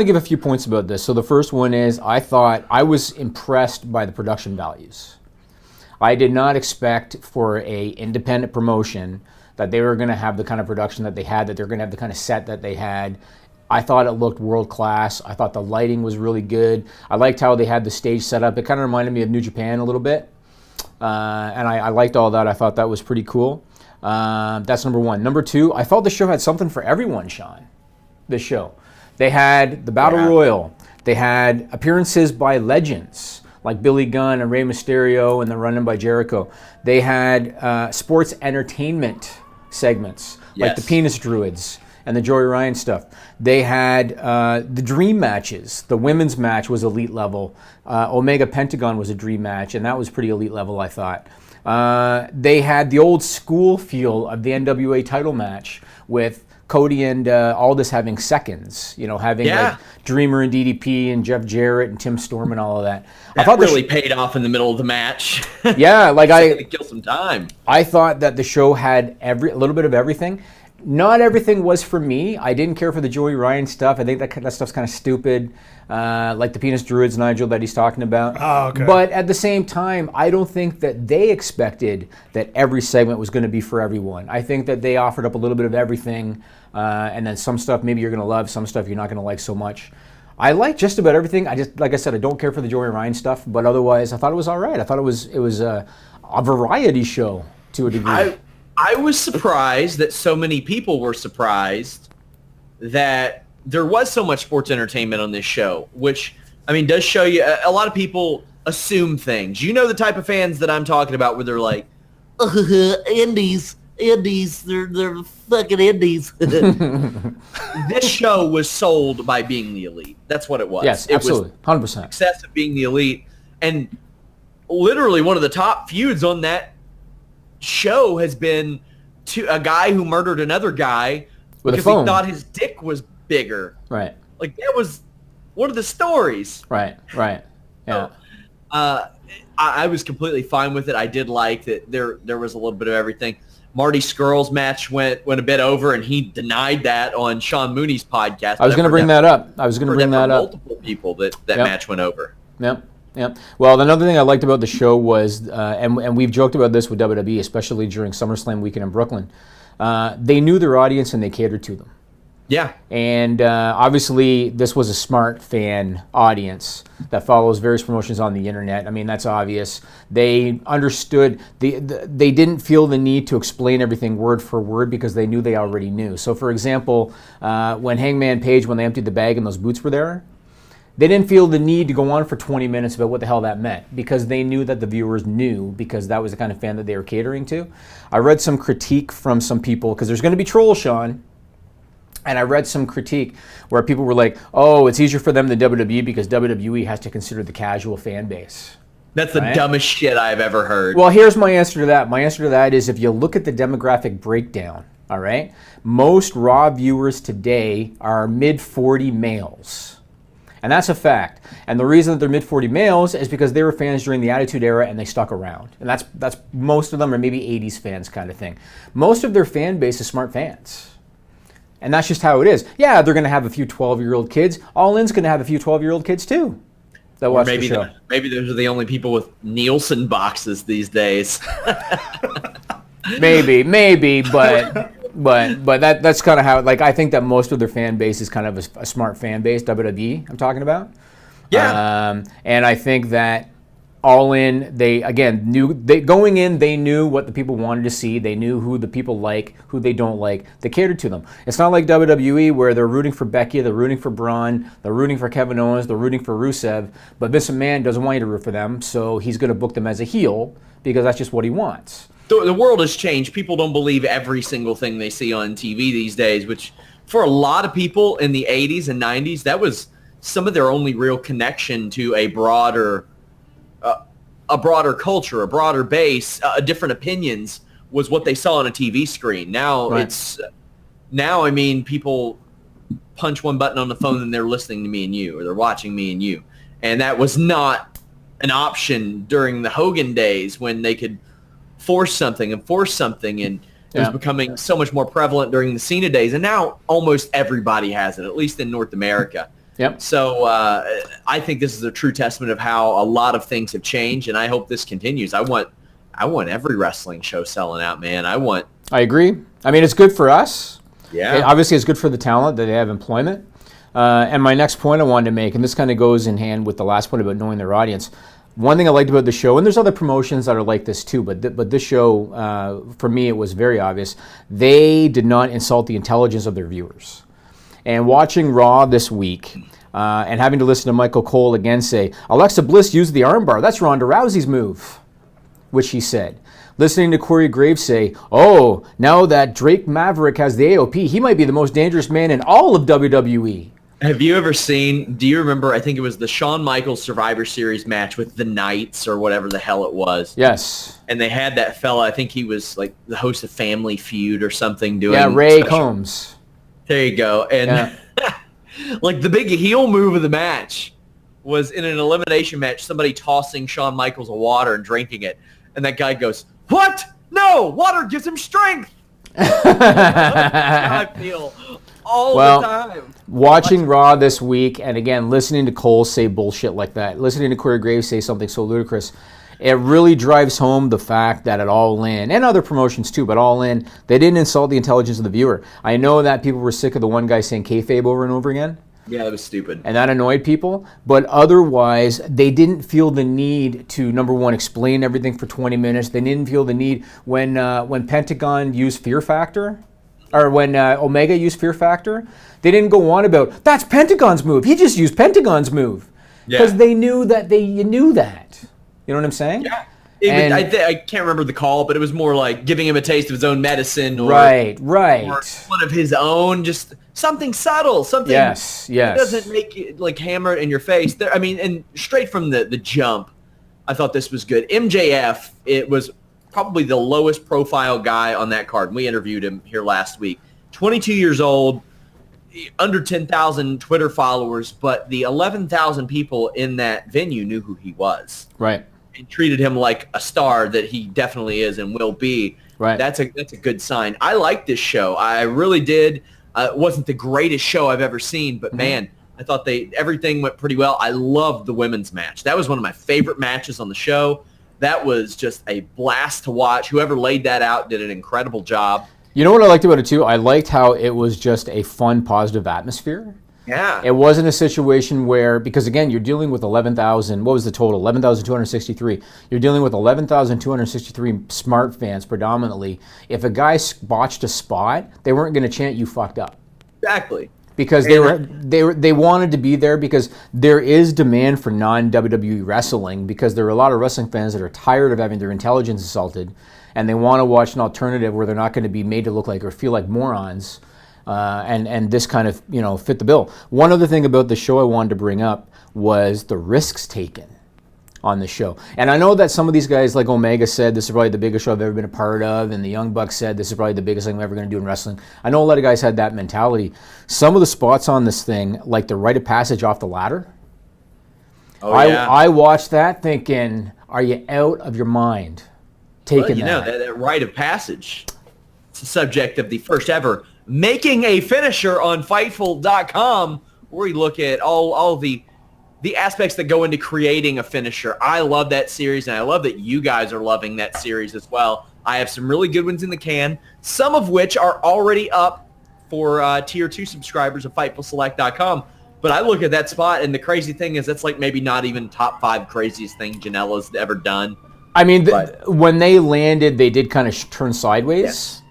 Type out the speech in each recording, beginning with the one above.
to give a few points about this. So the first one is I was impressed by the production values. I did not expect for a independent promotion that they were going to have the kind of production that they had, that they're going to have the kind of set that they had. I thought it looked world class. I thought the lighting was really good. I liked how they had the stage set up. It kind of reminded me of New Japan a little bit. And I liked all that. I thought that was pretty cool. That's number one. Number two, I felt the show had something for everyone, Sean. This show. They had the Battle Royal. They had appearances by legends like Billy Gunn and Rey Mysterio and the run-in by Jericho. They had sports entertainment segments like the Penis Druids and the Joey Ryan stuff. They had the dream matches. The women's match was elite level. Omega Pentagon was a dream match, and that was pretty elite level, I thought. They had the old school feel of the NWA title match with Cody and Aldis having seconds, having like Dreamer and DDP and Jeff Jarrett and Tim Storm and all of that. I thought really paid off in the middle of the match. Yeah, like to kill some time. I thought that the show had a little bit of everything. Not everything was for me. I didn't care for the Joey Ryan stuff. I think that stuff's kind of stupid, like the Penis Druids, Nigel, that he's talking about. Oh, okay. But at the same time, I don't think that they expected that every segment was going to be for everyone. I think that they offered up a little bit of everything, and then some stuff maybe you're going to love, some stuff you're not going to like so much. I like just about everything. Like I said, I don't care for the Joey Ryan stuff, but otherwise, I thought it was all right. I thought it was a variety show to a degree. I was surprised that so many people were surprised that there was so much sports entertainment on this show, which, does show you a lot of people assume things. You know the type of fans that I'm talking about where they're like, indies, they're fucking indies. This show was sold by being the elite. That's what it was. Yes, absolutely, 100%. Success of being the elite. And literally one of the top feuds on that show has been to a guy who murdered another guy with because a phone. He thought his dick was bigger. Right. Like that was one of the stories. Right. Yeah. So, I was completely fine with it. I did like that there was a little bit of everything. Marty Scurll's match went a bit over, and he denied that on Sean Mooney's podcast. I was going to bring that up. Multiple people that match went over. Yep. Well, another thing I liked about the show was, and we've joked about this with WWE, especially during SummerSlam weekend in Brooklyn, they knew their audience and they catered to them. Yeah. And obviously, this was a smart fan audience that follows various promotions on the internet. That's obvious. They understood. They didn't feel the need to explain everything word for word because they knew they already knew. So, for example, when Hangman Page, when they emptied the bag and those boots were there, they didn't feel the need to go on for 20 minutes about what the hell that meant because they knew that the viewers knew because that was the kind of fan that they were catering to. I read some critique from some people because there's going to be trolls, Sean. And I read some critique where people were like, oh, it's easier for them than WWE because WWE has to consider the casual fan base. That's the dumbest shit I've ever heard. Well, here's my answer to that. My answer to that is if you look at the demographic breakdown, all right, most Raw viewers today are mid-40 males. And that's a fact. And the reason that they're mid-40 males is because they were fans during the Attitude Era and they stuck around. And that's most of them are maybe 80s fans kind of thing. Most of their fan base is smart fans. And that's just how it is. Yeah, they're going to have a few 12-year-old kids. All In's going to have a few 12-year-old kids too that watch the show. Maybe those are the only people with Nielsen boxes these days. maybe, but that's kind of how. Like, I think that most of their fan base is kind of a smart fan base. WWE, I'm talking about. Yeah. And I think that All In, they going in, they knew what the people wanted to see. They knew who the people like, who they don't like. They catered to them. It's not like WWE where they're rooting for Becky, they're rooting for Braun, they're rooting for Kevin Owens, they're rooting for Rusev. But Vince McMahon doesn't want you to root for them, so he's going to book them as a heel because that's just what he wants. The world has changed. People don't believe every single thing they see on TV these days, which for a lot of people in the 80s and 90s, that was some of their only real connection to a broader culture, a broader base, different opinions was what they saw on a TV screen. Now people punch one button on the phone and they're listening to me and you, or they're watching me and you. And that was not an option during the Hogan days when they could force something, and it was becoming so much more prevalent during the Cena days. And now almost everybody has it, at least in North America. Yep. So I think this is a true testament of how a lot of things have changed, and I hope this continues. I want every wrestling show selling out, man. I agree. I mean, it's good for us. Yeah. Obviously, it's good for the talent that they have employment. And my next point I wanted to make, and this kind of goes in hand with the last point about knowing their audience. One thing I liked about the show, and there's other promotions that are like this too, but this show, for me, it was very obvious. They did not insult the intelligence of their viewers. And watching Raw this week, and having to listen to Michael Cole again say, Alexa Bliss used the armbar. That's Ronda Rousey's move, which he said. Listening to Corey Graves say, oh, now that Drake Maverick has the AOP, he might be the most dangerous man in all of WWE. Have you ever seen, do you remember, I think it was the Shawn Michaels Survivor Series match with the Knights or whatever the hell it was? Yes. And they had that fella, I think he was like the host of Family Feud or something doing. Yeah, Ray Combs. There you go. And like the big heel move of the match was in an elimination match, somebody tossing Shawn Michaels a water and drinking it. And that guy goes, what? No, water gives him strength. That's how I feel all the time. Watching Raw this week, and again, listening to Cole say bullshit like that, listening to Corey Graves say something so ludicrous, it really drives home the fact that at All In, and other promotions too, but All In, they didn't insult the intelligence of the viewer. I know that people were sick of the one guy saying kayfabe over and over again. Yeah, that was stupid. And that annoyed people. But otherwise, they didn't feel the need to, number one, explain everything for 20 minutes. They didn't feel the need when Pentagon used Fear Factor, or when Omega used Fear Factor, they didn't go on about, that's Pentagon's move. He just used Pentagon's move. Because they knew that you knew that. You know what I'm saying? Yeah. I can't remember the call, but it was more like giving him a taste of his own medicine, or, right. or one of his own, just something subtle, something yes. that doesn't make you like hammer it in your face. I mean, and straight from the jump, I thought this was good. MJF, it was probably the lowest profile guy on that card. We interviewed him here last week. 22 years old, under 10,000 Twitter followers, but the 11,000 people in that venue knew who he was. Right. And treated him like a star that he definitely is and will be. Right. That's a good sign. I liked this show. I really did. It wasn't the greatest show I've ever seen, but man, I thought everything went pretty well. I loved the women's match. That was one of my favorite matches on the show. That was just a blast to watch. Whoever laid that out did an incredible job. You know what I liked about it too? I liked how it was just a fun, positive atmosphere. Yeah. It wasn't a situation where, because again, you're dealing with 11,000, what was the total? 11,263. You're dealing with 11,263 smart fans predominantly. If a guy botched a spot, they weren't going to chant, you fucked up. Exactly. Because they wanted to be there, because there is demand for non-WWE wrestling, because there are a lot of wrestling fans that are tired of having their intelligence assaulted, and they want to watch an alternative where they're not going to be made to look like or feel like morons. And this kind of, fit the bill. One other thing about the show I wanted to bring up was the risks taken on the show. And I know that some of these guys, like Omega said, this is probably the biggest show I've ever been a part of, and the Young Bucks said this is probably the biggest thing I'm ever going to do in wrestling. I know a lot of guys had that mentality. Some of the spots on this thing, like the rite of passage off the ladder, I watched that thinking, are you out of your mind taking that? That rite of passage, it's the subject of the first ever Making a Finisher on Fightful.com, where we look at all the aspects that go into creating a finisher. I love that series, and I love that you guys are loving that series as well. I have some really good ones in the can, some of which are already up for Tier 2 subscribers of FightfulSelect.com. But I look at that spot, and the crazy thing is that's like maybe not even top 5 craziest thing Janela's ever done. I mean, when they landed, they did kind of turn sideways. Yeah.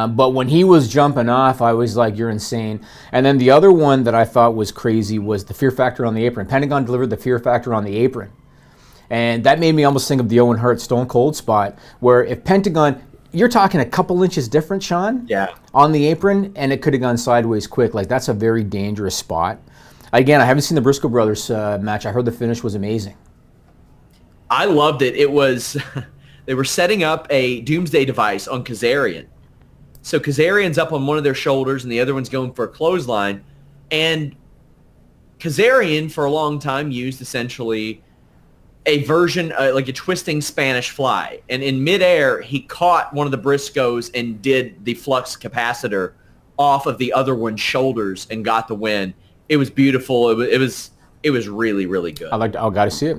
But when he was jumping off, I was like, you're insane. And then the other one that I thought was crazy was the Fear Factor on the apron. Pentagon delivered the Fear Factor on the apron. And that made me almost think of the Owen Hart Stone Cold spot, where if Pentagon, you're talking a couple inches different, Sean, on the apron, and it could have gone sideways quick. Like, that's a very dangerous spot. Again, I haven't seen the Briscoe Brothers match. I heard the finish was amazing. I loved it. It was, they were setting up a doomsday device on Kazarian. So Kazarian's up on one of their shoulders and the other one's going for a clothesline. And Kazarian, for a long time, used essentially a version, like a twisting Spanish fly. And in midair, he caught one of the Briscoes and did the flux capacitor off of the other one's shoulders and got the win. It was beautiful. It was really, really good. I got to see it.